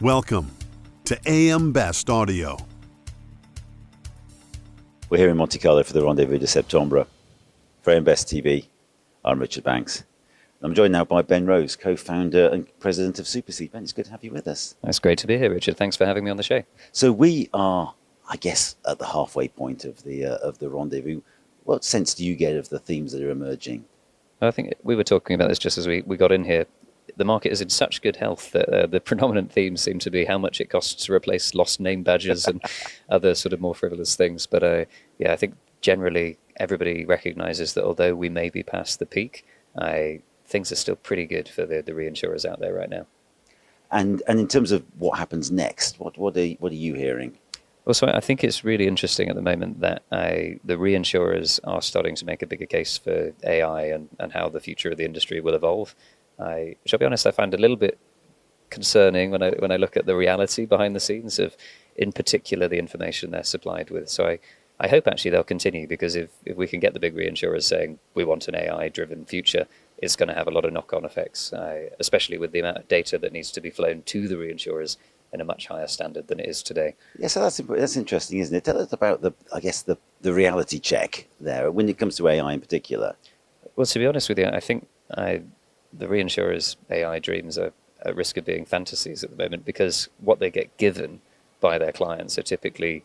Welcome to AM Best Audio. We're here in Monte Carlo for the Rendez-Vous de Septembre for AM Best TV. I'm Richard Banks. I'm joined now by Ben Rose, co-founder and president of Supercede. Ben, it's good to have you with us. It's great to be here, Richard. Thanks for having me on the show. So we are, I guess, at the halfway point of the Rendezvous. What sense do you get of the themes that are emerging? I think we were talking about this just as we got in here. The market is in such good health that the predominant themes seem to be how much it costs to replace lost name badges and other sort of more frivolous things. But I think generally everybody recognizes that although we may be past the peak, things are still pretty good for the reinsurers out there right now. And in terms of what happens next, what are you hearing? Well, so I think it's really interesting at the moment that the reinsurers are starting to make a bigger case for AI and how the future of the industry will evolve. Which I'll be honest, I find a little bit concerning when I look at the reality behind the scenes of, in particular, the information they're supplied with. So I hope actually they'll continue, because if we can get the big reinsurers saying we want an AI-driven future, it's going to have a lot of knock-on effects, especially with the amount of data that needs to be flown to the reinsurers in a much higher standard than it is today. Yeah, so that's interesting, isn't it? Tell us about the reality check there when it comes to AI in particular. Well, to be honest with you, I think the reinsurers' AI dreams are at risk of being fantasies at the moment, because what they get given by their clients are typically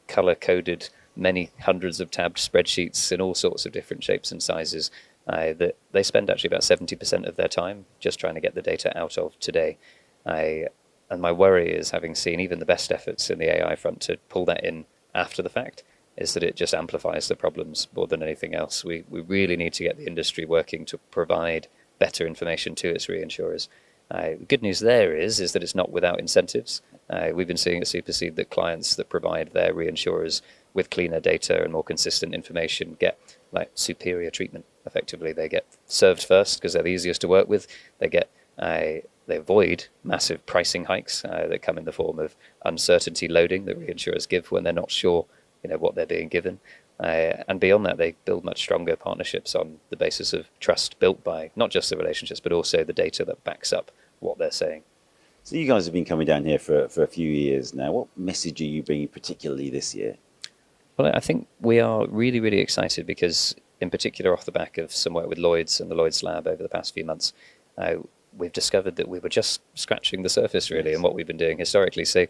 color-coded, many hundreds of tabbed spreadsheets in all sorts of different shapes and sizes that they spend actually about 70% of their time just trying to get the data out of today. And my worry is, having seen even the best efforts in the AI front to pull that in after the fact, is that it just amplifies the problems more than anything else. We really need to get the industry working to provide better information to its reinsurers. The good news there is that it's not without incentives. We've been seeing at Supercede that clients that provide their reinsurers with cleaner data and more consistent information get like superior treatment. Effectively, they get served first because they're the easiest to work with. They avoid massive pricing hikes that come in the form of uncertainty loading that reinsurers give when they're not sure, what they're being given. And beyond that, they build much stronger partnerships on the basis of trust built by not just the relationships, but also the data that backs up what they're saying. So you guys have been coming down here for a few years now. What message are you bringing particularly this year? Well, I think we are really, really excited because, in particular, off the back of some work with Lloyd's and the Lloyd's Lab over the past few months, we've discovered that we were just scratching the surface, really, in what we've been doing historically. So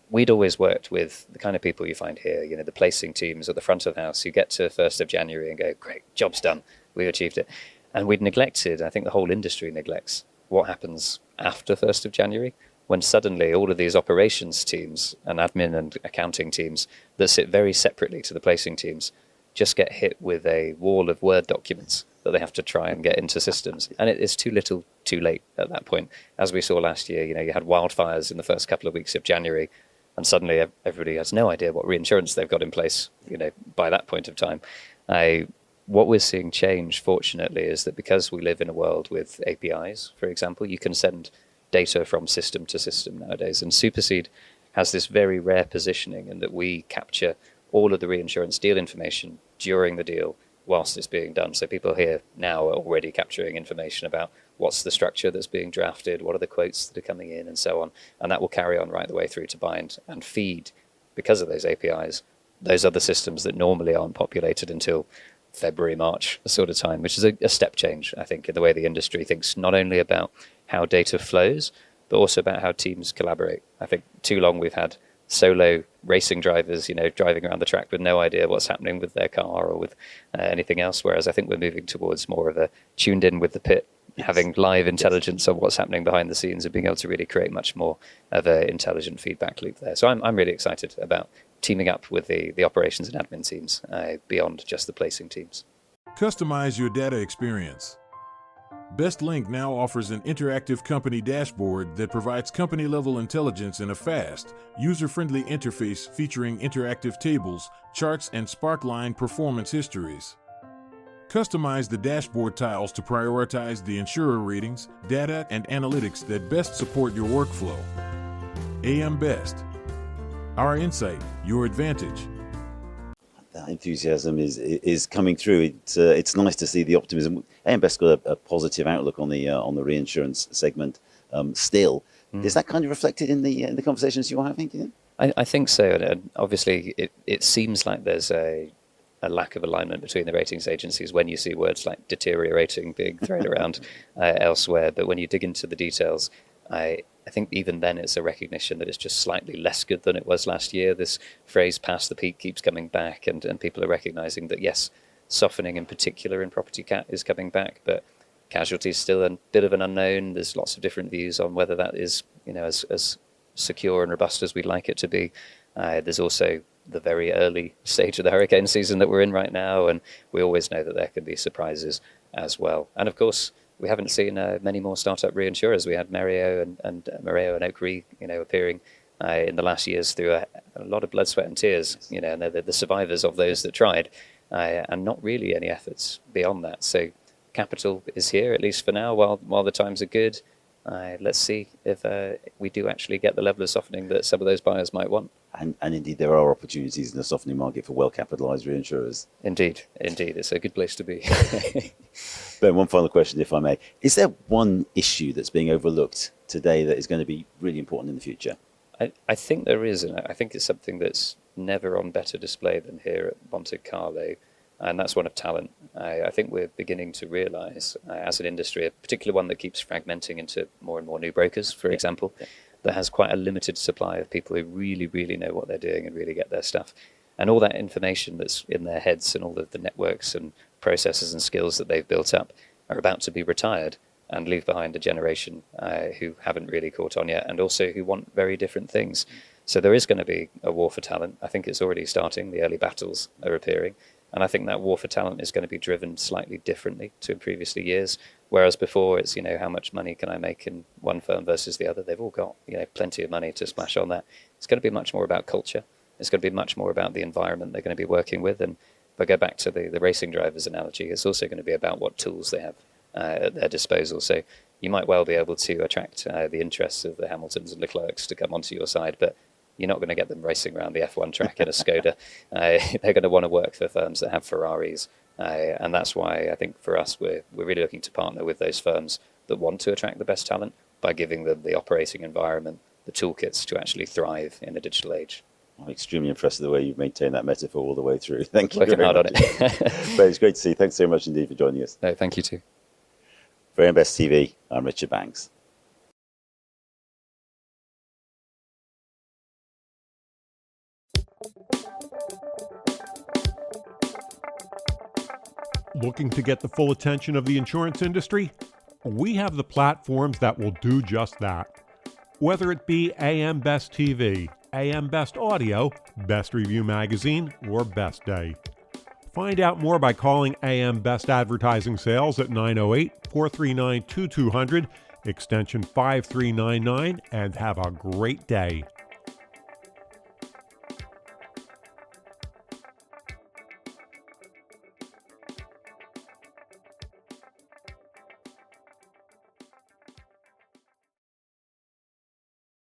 we'd always worked with the kind of people you find here, the placing teams at the front of the house who get to 1st of January and go, great, job's done, we've achieved it. And we'd neglected, I think the whole industry neglects, what happens after 1st of January, when suddenly all of these operations teams and admin and accounting teams that sit very separately to the placing teams just get hit with a wall of Word documents that they have to try and get into systems. And it is too little, too late at that point. As we saw last year, you had wildfires in the first couple of weeks of January, and suddenly everybody has no idea what reinsurance they've got in place, by that point of time. What we're seeing change, fortunately, is that because we live in a world with APIs, for example, you can send data from system to system nowadays. And Supercede has this very rare positioning in that we capture all of the reinsurance deal information during the deal whilst it's being done. So people here now are already capturing information about what's the structure that's being drafted, what are the quotes that are coming in, and so on. And that will carry on right the way through to bind and feed, because of those APIs, those other systems that normally aren't populated until February, March sort of time, which is a step change, I think, in the way the industry thinks not only about how data flows, but also about how teams collaborate. I think too long we've had solo racing drivers, driving around the track with no idea what's happening with their car or with anything else. Whereas I think we're moving towards more of a tuned in with the pit, having live intelligence of what's happening behind the scenes and being able to really create much more of an intelligent feedback loop there. So I'm really excited about teaming up with the operations and admin teams beyond just the placing teams. Customize your data experience. BestLink now offers an interactive company dashboard that provides company-level intelligence in a fast, user-friendly interface featuring interactive tables, charts, and Sparkline performance histories. Customize the dashboard tiles to prioritize the insurer ratings, data, and analytics that best support your workflow. AM Best. Our insight, your advantage. That enthusiasm is coming through. It's nice to see the optimism. AM Best got a positive outlook on the reinsurance segment still. Is that kind of reflected in the conversations you're having, do you think? I think so. And obviously, it seems like there's a lack of alignment between the ratings agencies when you see words like deteriorating being thrown around elsewhere. But when you dig into the details, I think even then it's a recognition that it's just slightly less good than it was last year. This phrase "past the peak" keeps coming back, and people are recognizing that, yes, softening in particular in property cat is coming back, but casualty is still a bit of an unknown. There's lots of different views on whether that is, as secure and robust as we'd like it to be. There's also the very early stage of the hurricane season that we're in right now, and we always know that there could be surprises as well. And of course, we haven't seen many more startup reinsurers. We had Mareo and Oak Re, appearing in the last years through a lot of blood, sweat, and tears. And they're the survivors of those that tried, and not really any efforts beyond that. So capital is here, at least for now, while the times are good. Let's see if we do actually get the level of softening that some of those buyers might want. And indeed, there are opportunities in the softening market for well-capitalised reinsurers. Indeed. It's a good place to be. Ben, one final question, if I may. Is there one issue that's being overlooked today that is going to be really important in the future? I think there is, and I think it's something that's never on better display than here at Monte Carlo, and that's one of talent. I think we're beginning to realise, as an industry, a particular one that keeps fragmenting into more and more new brokers, for example, that has quite a limited supply of people who really, really know what they're doing and really get their stuff. And all that information that's in their heads and all of the networks and processes and skills that they've built up are about to be retired and leave behind a generation who haven't really caught on yet, and also who want very different things. So there is going to be a war for talent. I think it's already starting. The early battles are appearing. And I think that war for talent is going to be driven slightly differently to previous years. Whereas before it's, how much money can I make in one firm versus the other? They've all got, plenty of money to splash on that. It's going to be much more about culture. It's going to be much more about the environment they're going to be working with. And if I go back to the racing drivers analogy, it's also going to be about what tools they have at their disposal. So you might well be able to attract the interests of the Hamiltons and Leclercs to come onto your side, but you're not going to get them racing around the F1 track in a Skoda. They're going to want to work for firms that have Ferraris. And that's why I think for us, we're really looking to partner with those firms that want to attract the best talent by giving them the operating environment, the toolkits to actually thrive in the digital age. I'm extremely impressed with the way you've maintained that metaphor all the way through. Thank you Working very hard much. on it. But it's great to see you. Thanks so much indeed for joining us. No, thank you too. For AM Best TV, I'm Richard Banks. Looking to get the full attention of the insurance industry? We have the platforms that will do just that. Whether it be AM Best TV, AM Best Audio, Best Review Magazine, or Best Day. Find out more by calling AM Best Advertising Sales at 908-439-2200, extension 5399, and have a great day.